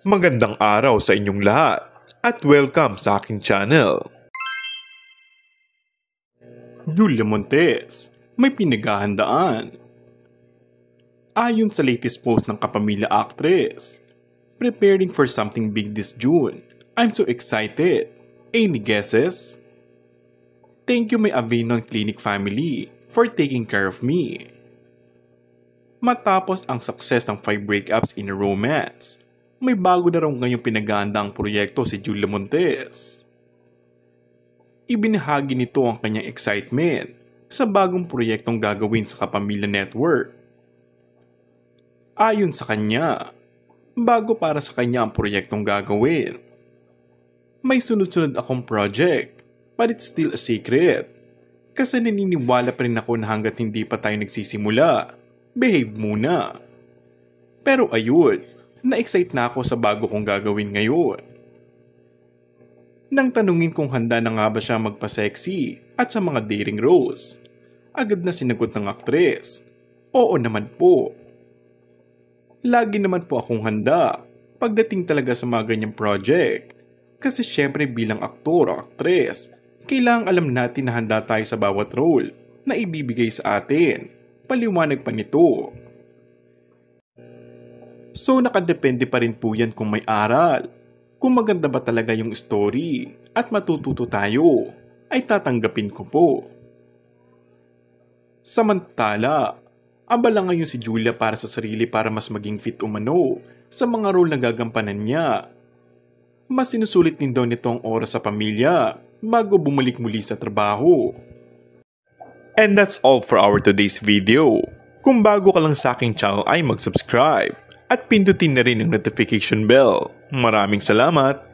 Magandang araw sa inyong lahat at welcome sa aking channel. Julia Montes, may pinaghahandaan. Ayon sa latest post ng kapamilya actress, preparing for something big this June. I'm so excited. Any guesses? Thank you my Avenon Clinic family for taking care of me. Matapos ang success ng 5 breakups in a romance, may bago na raw ngayong pinaghahandaang proyekto si Julia Montes. Ibinahagi nito ang kanyang excitement sa bagong proyektong gagawin sa Kapamilya Network. Ayon sa kanya, bago para sa kanya ang proyektong gagawin. May sunod-sunod akong project, but it's still a secret. Kasi naniniwala pa rin ako na hanggat hindi pa tayo nagsisimula, behave muna. Pero ayun, na-excite na ako sa bago kong gagawin ngayon. Nang tanungin kung handa na nga ba siya magpa-sexy at sa mga dating roles, agad na sinagot ng aktres, oo naman po. Lagi naman po akong handa pagdating talaga sa mga ganyang project. Kasi syempre bilang aktor o aktres, kailangang alam natin na handa tayo sa bawat role na ibibigay sa atin. Paliwanag pa nito. So nakadepende pa rin po yan kung may aral. Kung maganda ba talaga yung story at matututo tayo, ay tatanggapin ko po. Samantala, abala ngayon si Julia para sa sarili para mas maging fit umano sa mga role na gagampanan niya. Mas sinusulit din daw nito ang oras sa pamilya bago bumalik muli sa trabaho. And that's all for our today's video. Kung bago ka lang sa aking channel ay mag-subscribe at pindutin na rin ang notification bell. Maraming salamat!